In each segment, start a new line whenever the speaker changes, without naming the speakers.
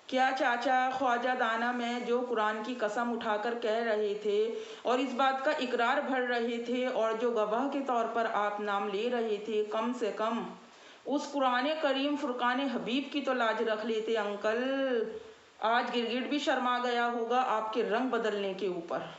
क्या चाचा ख्वाजा दाना में जो कुरान की कसम उठाकर कह रहे थे और इस बात का इकरार भर रहे थे और जो गवाह के तौर पर आप नाम ले रहे थे, कम से कम उस कुरान करीम फुरकान हबीब की तो लाज रख लेते अंकल। आज गिरगिट भी शर्मा गया होगा आपके रंग बदलने के ऊपर।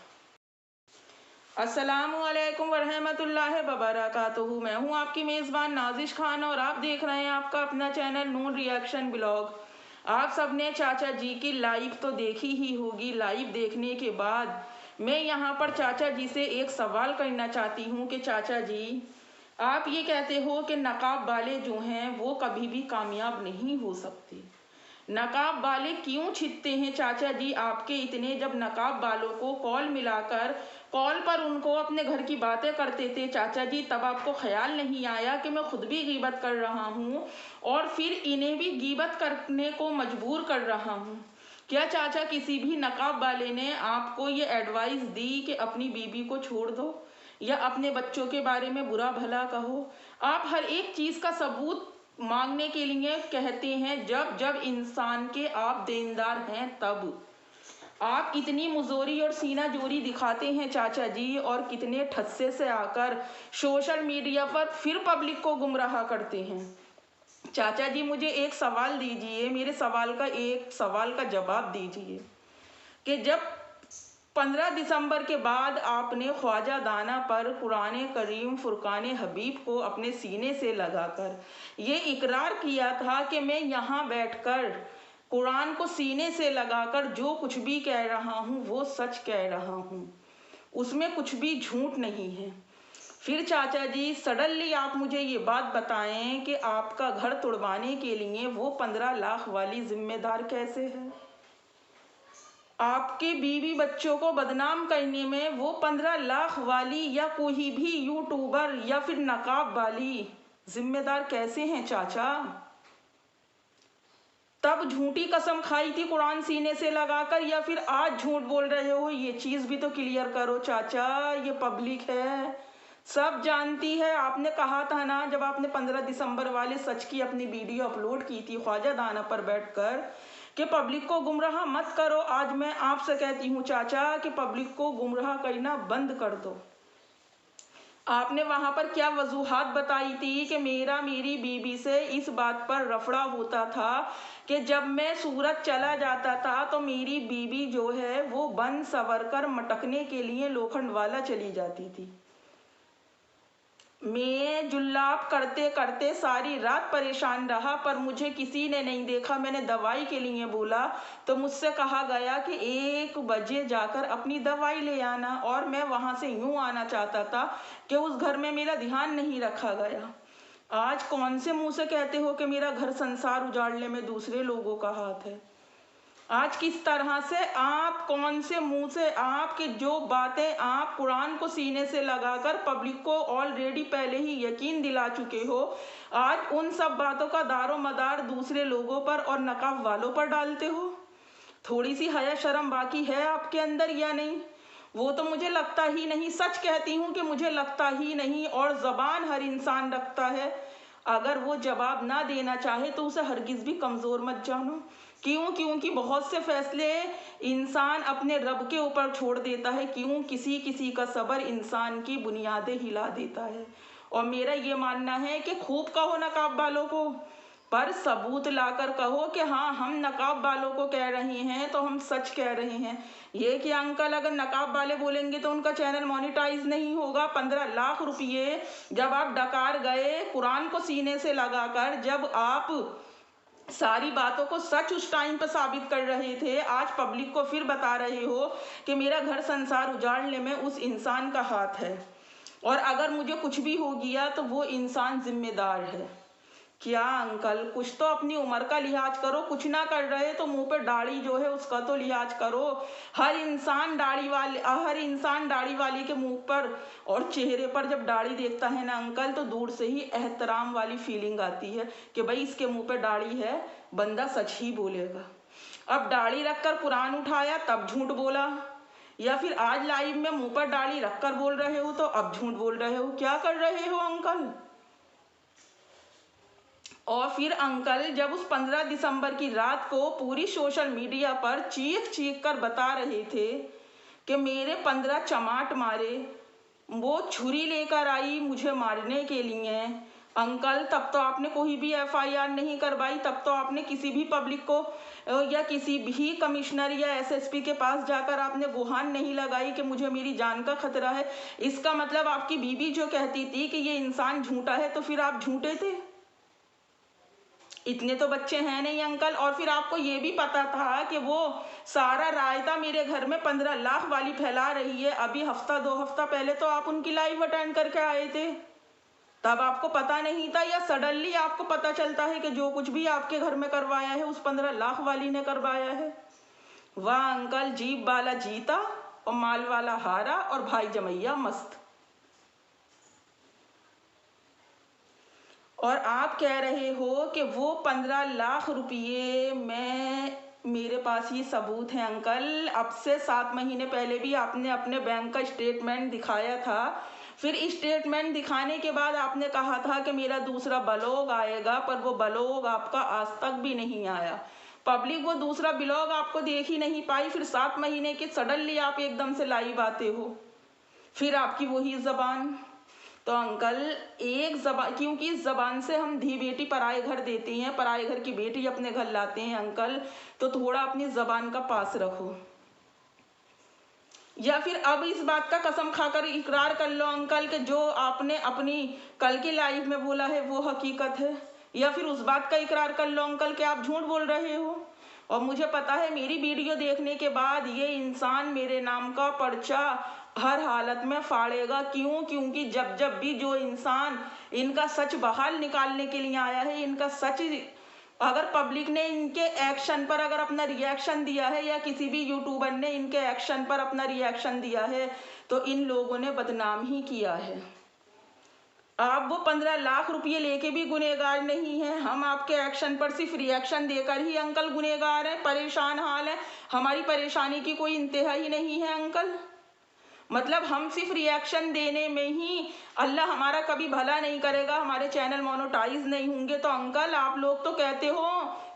अस्सलामुअलैकुम वरहमतुल्लाहि वबरकातुहू। मैं हूँ आपकी मेज़बान नाजिश खान और आप देख रहे हैं आपका अपना चैनल नून रिएक्शन ब्लॉग। आप सबने चाचा जी की लाइव तो देखी ही होगी। लाइव देखने के बाद मैं यहाँ पर चाचा जी से एक सवाल करना चाहती हूँ कि चाचा जी, आप ये कहते हो कि नकाब वाले जो हैं वो कभी भी कामयाब नहीं हो सकते। नकाब वाले क्यों छिपते हैं चाचा जी आपके इतने? जब नकाब वालों को कॉल मिलाकर कॉल पर उनको अपने घर की बातें करते थे चाचा जी, तब आपको ख्याल नहीं आया कि मैं खुद भी गीबत कर रहा हूँ और फिर इन्हें भी गीबत करने को मजबूर कर रहा हूँ? क्या चाचा किसी भी नकाब वाले ने आपको ये एडवाइस दी कि अपनी बीबी को छोड़ दो या अपने बच्चों के बारे में बुरा भला कहो? आप हर एक चीज़ का सबूत मांगने के लिए कहते हैं जब जब इंसान के आप देनदार हैं तब। आप इतनी मुजोरी और सीना जोरी दिखाते हैं चाचा जी और कितने ठस्से से आकर सोशल मीडिया पर फिर पब्लिक को गुमराह करते हैं। चाचा जी मुझे एक सवाल दीजिए, मेरे सवाल का एक सवाल का जवाब दीजिए कि जब 15 दिसंबर के बाद आपने ख्वाजा दाना पर कुरान करीम फुरकान हबीब को अपने सीने से लगाकर ये इकरार किया था कि मैं यहाँ बैठकर कुरान को सीने से लगाकर जो कुछ भी कह रहा हूँ वो सच कह रहा हूँ, उसमें कुछ भी झूठ नहीं है। फिर चाचा जी सडनली आप मुझे ये बात बताएं कि आपका घर तोड़वाने के लिए वो 15 लाख वाली जिम्मेदार कैसे है? आपके बीवी बच्चों को बदनाम करने में वो 15 लाख वाली या कोई भी यूट्यूबर या फिर नकाब वाली जिम्मेदार कैसे हैं चाचा? तब झूठी कसम खाई थी कुरान सीने से लगाकर या फिर आज झूठ बोल रहे हो? ये चीज़ भी तो क्लियर करो चाचा, ये पब्लिक है, सब जानती है। आपने कहा था ना जब आपने 15 दिसंबर वाले सच की अपनी वीडियो अपलोड की थी ख्वाजा दाना पर बैठकर कि पब्लिक को गुमराह मत करो। आज मैं आपसे कहती हूँ चाचा कि पब्लिक को गुमराह करना बंद कर दो। आपने वहाँ पर क्या वजूहात बताई थी कि मेरी बीबी से इस बात पर रफड़ा होता था कि जब मैं सूरत चला जाता था तो मेरी बीबी जो है वो बन सवर कर मटकने के लिए लोखंड वाला चली जाती थी। मैं जुल्लाब करते करते सारी रात परेशान रहा पर मुझे किसी ने नहीं देखा। मैंने दवाई के लिए बोला तो मुझसे कहा गया कि 1 बजे जाकर अपनी दवाई ले आना और मैं वहाँ से यूँ आना चाहता था कि उस घर में मेरा ध्यान नहीं रखा गया। आज कौन से मुंह से कहते हो कि मेरा घर संसार उजाड़ने में दूसरे लोगों का हाथ है? आज किस तरह से आप कौन से मुंह से आपकी जो बातें आप कुरान को सीने से लगाकर पब्लिक को ऑलरेडी पहले ही यकीन दिला चुके हो, आज उन सब बातों का दारो मदार दूसरे लोगों पर और नकाब वालों पर डालते हो? थोड़ी सी हया शर्म बाकी है आपके अंदर या नहीं? वो तो मुझे लगता ही नहीं, सच कहती हूँ कि मुझे लगता ही नहीं। और ज़बान हर इंसान रखता है, अगर वो जवाब ना देना चाहे तो उसे हरगिज़ भी कमज़ोर मत जानो। क्यों? क्योंकि बहुत से फैसले इंसान अपने रब के ऊपर छोड़ देता है। क्यों? किसी किसी का सब्र इंसान की बुनियादें हिला देता है। और मेरा ये मानना है कि खूब कहो नकाब वालों को, पर सबूत लाकर कहो कि हाँ हम नकाब वालों को कह रहे हैं तो हम सच कह रहे हैं। ये कि अंकल अगर नकाब वाले बोलेंगे तो उनका चैनल मोनेटाइज नहीं होगा। 15 लाख रुपये जब आप डकार गए कुरान को सीने से लगाकर, जब आप सारी बातों को सच उस टाइम पर साबित कर रहे थे, आज पब्लिक को फिर बता रहे हो कि मेरा घर संसार उजाड़ने में उस इंसान का हाथ है और अगर मुझे कुछ भी हो गया तो वो इंसान जिम्मेदार है। क्या अंकल कुछ तो अपनी उम्र का लिहाज करो, कुछ ना कर रहे तो मुंह पे दाढ़ी जो है उसका तो लिहाज करो। हर इंसान दाढ़ी वाली के मुंह पर और चेहरे पर जब दाढ़ी देखता है ना अंकल तो दूर से ही एहतराम वाली फीलिंग आती है कि भाई इसके मुंह पे दाढ़ी है, बंदा सच ही बोलेगा। अब दाढ़ी रखकर कुरान उठाया तब झूठ बोला, या फिर आज लाइव में मुंह पर दाढ़ी रखकर बोल रहे हो तो अब झूठ बोल रहे हो? क्या कर रहे हो अंकल? और फिर अंकल जब उस 15 दिसंबर की रात को पूरी सोशल मीडिया पर चीख चीख कर बता रहे थे कि मेरे 15 चमाट मारे, वो छुरी लेकर आई मुझे मारने के लिए। अंकल तब तो आपने कोई भी एफआईआर नहीं करवाई, तब तो आपने किसी भी पब्लिक को या किसी भी कमिश्नर या एसएसपी के पास जाकर आपने गुहार नहीं लगाई कि मुझे मेरी जान का खतरा है। इसका मतलब आपकी बीवी जो कहती थी कि ये इंसान झूठा है, तो फिर आप झूठे थे। इतने तो बच्चे हैं नहीं अंकल। और फिर आपको ये भी पता था कि वो सारा रायता मेरे घर में 15 लाख वाली फैला रही है। अभी हफ्ता 2 हफ्ता पहले तो आप उनकी लाइव अटेंड करके आए थे, तब आपको पता नहीं था, या सडनली आपको पता चलता है कि जो कुछ भी आपके घर में करवाया है उस 15 लाख वाली ने करवाया है। वाह अंकल, जीप वाला जीता और माल वाला हारा और भाई जमैया मस्त। और आप कह रहे हो कि वो 15 लाख रुपये में मेरे पास ये सबूत है अंकल। अब से 7 महीने पहले भी आपने अपने बैंक का स्टेटमेंट दिखाया था। फिर स्टेटमेंट दिखाने के बाद आपने कहा था कि मेरा दूसरा ब्लॉग आएगा, पर वो ब्लॉग आपका आज तक भी नहीं आया। पब्लिक वो दूसरा ब्लॉग आपको देख ही नहीं पाई। फिर 7 महीने के सडनली आप एकदम से लाइव आते हो, फिर आपकी वही जबान। तो अंकल एक जबान, क्योंकि इस जबान से हम धी बेटी पराए घर देते हैं, पराए घर की बेटी अपने घर लाते हैं अंकल, तो थोड़ा अपनी जबान का पास रखो। या फिर अब इस बात का कसम खाकर इकरार कर लो अंकल कि जो आपने अपनी कल की लाइफ में बोला है वो हकीकत है। या फिर उस बात का इकरार कर लो अंकल कि आप झूठ बोल रहे हो। और मुझे पता है मेरी वीडियो देखने के बाद ये इंसान मेरे नाम का पर्चा हर हालत में फाड़ेगा। क्यों? क्योंकि जब जब भी जो इंसान इनका सच बाहर निकालने के लिए आया है, इनका सच अगर पब्लिक ने इनके एक्शन पर अगर अपना रिएक्शन दिया है, या किसी भी यूट्यूबर ने इनके एक्शन पर अपना रिएक्शन दिया है, तो इन लोगों ने बदनाम ही किया है। आप वो 15 लाख रुपये लेके भी गुनहगार नहीं है। हम आपके एक्शन पर सिर्फ रिएक्शन देकर ही अंकल गुनहगार है, परेशान हाल है। हमारी परेशानी की कोई इंतहा ही नहीं है अंकल। मतलब हम सिर्फ रिएक्शन देने में ही अल्लाह हमारा कभी भला नहीं करेगा, हमारे चैनल मोनेटाइज नहीं होंगे। तो अंकल आप लोग तो कहते हो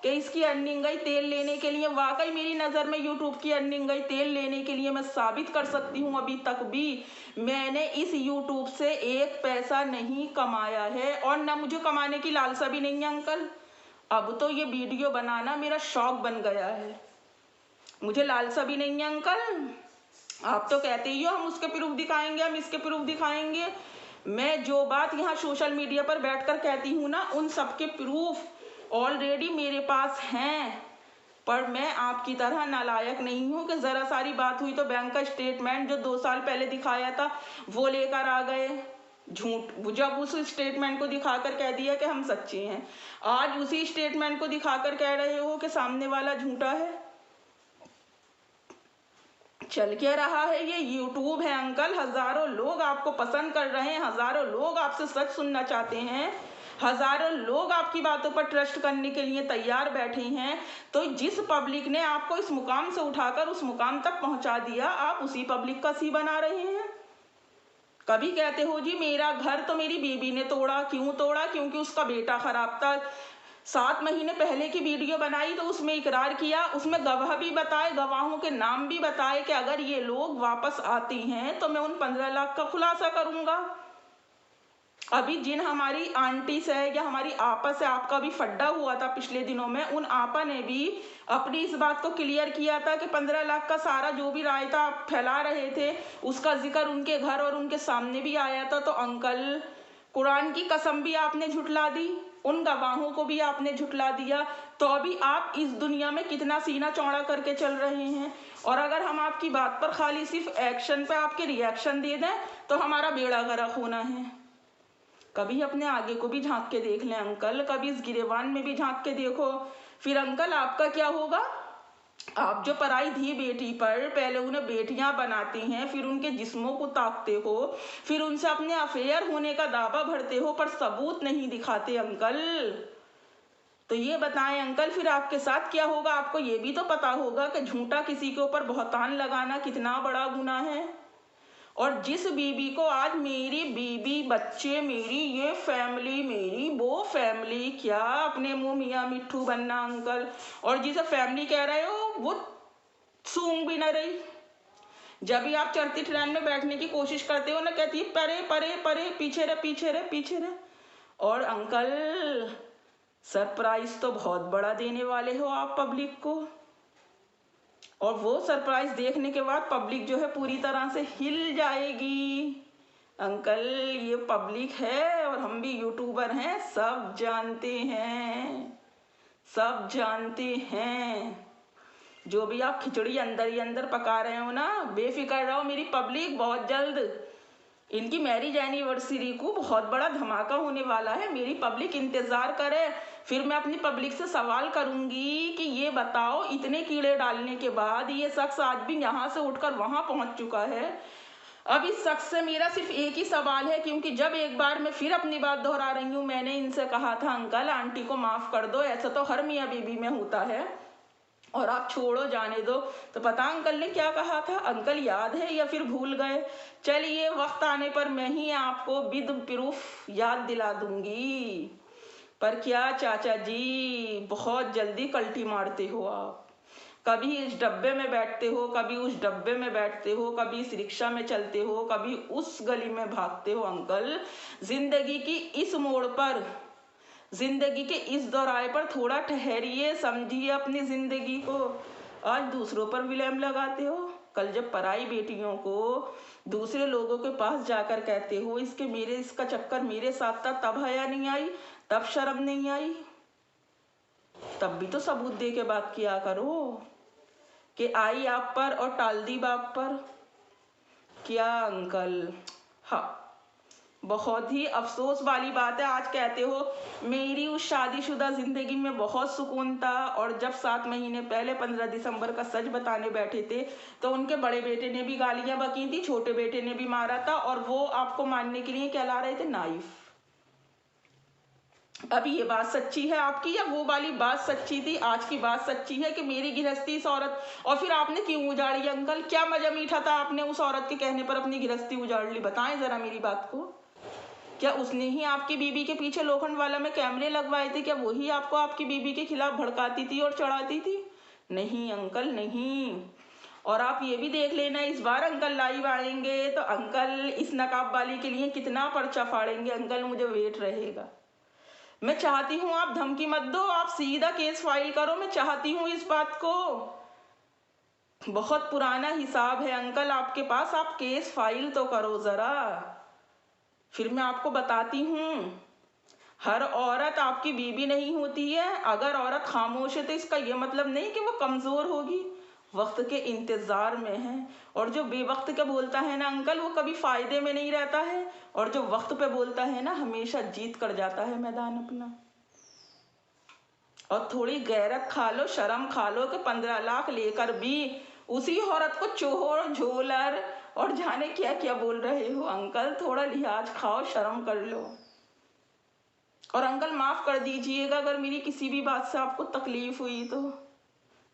कि इसकी अर्निंग गई तेल लेने के लिए। वाकई मेरी नज़र में यूट्यूब की अर्निंग गई तेल लेने के लिए। मैं साबित कर सकती हूँ, अभी तक भी मैंने इस यूट्यूब से 1 पैसा नहीं कमाया है, और ना मुझे कमाने की लालसा भी नहीं है अंकल। अब तो ये वीडियो बनाना मेरा शौक बन गया है, मुझे लालसा भी नहीं है अंकल। आप तो कहते ही हो हम उसके प्रूफ दिखाएंगे, हम इसके प्रूफ दिखाएंगे। मैं जो बात यहाँ सोशल मीडिया पर बैठकर कहती हूँ ना, उन सबके प्रूफ ऑलरेडी मेरे पास हैं। पर मैं आपकी तरह नालायक नहीं हूँ कि ज़रा सारी बात हुई तो बैंक का स्टेटमेंट जो 2 साल पहले दिखाया था वो लेकर आ गए। झूठ, जब उस स्टेटमेंट को दिखाकर कह दिया कि हम सच्चे हैं, आज उसी स्टेटमेंट को दिखाकर कह रहे हो कि सामने वाला झूठा है। चल क्या रहा है? ये यूट्यूब है अंकल। हजारों लोग आपको पसंद कर रहे हैं, हजारों लोग आपसे सच सुनना चाहते हैं, हजारों लोग आपकी बातों पर ट्रस्ट करने के लिए तैयार बैठे हैं। तो जिस पब्लिक ने आपको इस मुकाम से उठाकर उस मुकाम तक पहुंचा दिया, आप उसी पब्लिक का सी बना रहे हैं। कभी कहते हो जी मेरा घर तो मेरी बीबी ने तोड़ा। क्यों तोड़ा? क्योंकि उसका बेटा खराब था। 7 महीने पहले की वीडियो बनाई तो उसमें इकरार किया, उसमें गवाह भी बताए, गवाहों के नाम भी बताए कि अगर ये लोग वापस आते हैं तो मैं उन 15 लाख का खुलासा करूंगा। अभी जिन हमारी आंटी से या हमारी आपा से आपका भी फड्डा हुआ था पिछले दिनों में, उन आपा ने भी अपनी इस बात को क्लियर किया था कि 15 लाख का सारा जो भी रायता आप फैला रहे थे उसका जिक्र उनके घर और उनके सामने भी आया था। तो अंकल कुरान की कसम भी आपने झुठला दी, उन गवाहों को भी आपने झुठला दिया। तो अभी आप इस दुनिया में कितना सीना चौड़ा करके चल रहे हैं। और अगर हम आपकी बात पर खाली सिर्फ एक्शन पे आपके रिएक्शन दे दें तो हमारा बेड़ा गर्क होना है। कभी अपने आगे को भी झांक के देख लें अंकल, कभी इस गिरेबान में भी झांक के देखो। फिर अंकल आपका क्या होगा? आप जो पराई धी बेटी पर पहले उन्हें बेटियां बनाते हैं, फिर उनके जिस्मों को ताकते हो, फिर उनसे अपने अफेयर होने का दावा भरते हो, पर सबूत नहीं दिखाते अंकल। तो ये बताएं अंकल फिर आपके साथ क्या होगा? आपको ये भी तो पता होगा कि झूठा किसी के ऊपर बहतान लगाना कितना बड़ा गुनाह है। और जिस बीबी को आज मेरी बीबी, बच्चे, मेरी ये फैमिली, मेरी वो फैमिली, क्या अपने मुंह मियाँ मिट्ठू बनना अंकल, और जिसे फैमिली कह रहे हो वो सूंघ भी न रही। जब भी आप चढ़ती ट्रेन में बैठने की कोशिश करते हो ना, कहती है परे परे परे, पीछे रहे पीछे रहे पीछे रहे। और अंकल सरप्राइज तो बहुत बड़ा देने वाले हो आप पब्लिक को, और वो सरप्राइज देखने के बाद पब्लिक जो है पूरी तरह से हिल जाएगी। अंकल ये पब्लिक है और हम भी यूट्यूबर हैं, सब जानते हैं, सब जानते हैं। जो भी आप खिचड़ी अंदर ही अंदर पका रहे हो ना, बेफिक्र रहो मेरी पब्लिक, बहुत जल्द इनकी मैरिज एनिवर्सरी को बहुत बड़ा धमाका होने वाला है। मेरी पब्लिक इंतजार करे, फिर मैं अपनी पब्लिक से सवाल करूंगी कि ये बताओ इतने कीड़े डालने के बाद ये शख्स आज भी यहाँ से उठकर वहां पहुंच चुका है। अब इस शख्स से मेरा सिर्फ एक ही सवाल है, क्योंकि जब एक बार मैं फिर अपनी बात दोहरा रही हूँ, मैंने इनसे कहा था अंकल आंटी को माफ कर दो, ऐसा तो हर मियाँ बीबी में होता है और आप छोड़ो जाने दो। तो पता अंकल ने क्या कहा था? अंकल याद है या फिर भूल गए? चलिए वक्त आने पर मैं ही आपको विद प्रूफ याद दिला दूंगी। पर क्या चाचा जी, बहुत जल्दी कल्टी मारते हो आप। कभी इस डब्बे में बैठते हो, कभी उस डब्बे में बैठते हो, कभी इस रिक्शा में चलते हो, कभी उस गली में भागते हो। अंकल जिंदगी की इस मोड़ पर, जिंदगी के इस दौराहे पर थोड़ा ठहरिए, समझिए अपनी जिंदगी को। आज दूसरों पर विलेम लगाते हो, कल जब पराई बेटियों को दूसरे लोगों के पास जाकर कहते हो इसके मेरे इसका चक्कर मेरे साथ था, तब हया नहीं आई, तब शर्म नहीं आई? तब भी तो सबूत दे के बात किया करो कि आई आप पर और टाल दी बाप पर। क्या अंकल? हाँ, बहुत ही अफसोस वाली बात है। आज कहते हो मेरी उस शादीशुदा जिंदगी में बहुत सुकून था, और जब 7 महीने पहले 15 दिसंबर का सच बताने बैठे थे तो उनके बड़े बेटे ने भी गालियां बकी थी, छोटे बेटे ने भी मारा था, और वो आपको मानने के लिए कहला रहे थे नाइफ। अभी ये बात सच्ची है आपकी, या वो वाली बात सच्ची थी? आज की बात सच्ची है कि मेरी गृहस्थी इस औरत, और फिर आपने क्यों उजाड़ी अंकल? क्या मजा मीठा था आपने उस औरत के कहने पर अपनी गृहस्थी उजाड़ ली? बताएं जरा मेरी बात को। क्या उसने ही आपकी बीबी के पीछे लोखंड वाला में कैमरे लगवाए थे? क्या वही आपको आपकी बीबी के खिलाफ भड़काती थी और चढ़ाती थी? नहीं अंकल नहीं। और आप ये भी देख लेना, इस बार अंकल लाइव आएंगे तो अंकल इस नकाब वाली के लिए कितना पर्चा फाड़ेंगे अंकल, मुझे वेट रहेगा। मैं चाहती हूँ आप धमकी मत दो, आप सीधा केस फाइल करो, मैं चाहती हूँ इस बात को। बहुत पुराना हिसाब है अंकल आपके पास, आप केस फाइल तो करो जरा। फिर मैं आपको बताती हूँ, हर औरत आपकी बीबी नहीं होती है। अगर औरत खामोश है तो इसका यह मतलब नहीं कि वो कमजोर होगी, वक्त के इंतजार में है। और जो बेवक्त के बोलता है ना अंकल, वो कभी फायदे में नहीं रहता है, और जो वक्त पे बोलता है ना हमेशा जीत कर जाता है मैदान अपना। और थोड़ी गैरत खा लो, शर्म खा लो कि 15 लाख लेकर भी उसी औरत को चोर झोलर और जाने क्या क्या बोल रहे हो। अंकल थोड़ा लिहाज खाओ, शर्म कर लो। और अंकल माफ कर दीजिएगा अगर मेरी किसी भी बात से आपको तकलीफ हुई तो।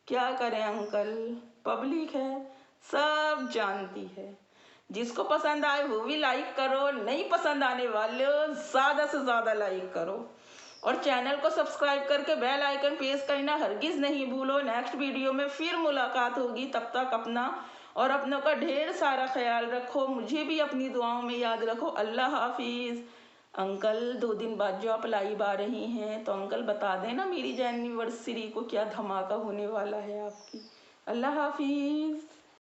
क्या करें अंकल, पब्लिक है, सब जानती है। जिसको पसंद आए वो भी लाइक करो, नहीं पसंद आने वाले ज्यादा से ज्यादा लाइक करो, और चैनल को सब्सक्राइब करके बेल आइकन प्रेस करना हरगिज नहीं भूलो। नेक्स्ट वीडियो में फिर मुलाकात होगी, तब तक अपना और अपनों का ढेर सारा ख्याल रखो, मुझे भी अपनी दुआओं में याद रखो। अल्लाह हाफिज। अंकल 2 दिन बाद जो आप लाइव आ रही हैं तो अंकल बता देना मेरी एनिवर्सरी को क्या धमाका होने वाला है आपकी। अल्लाह हाफिज।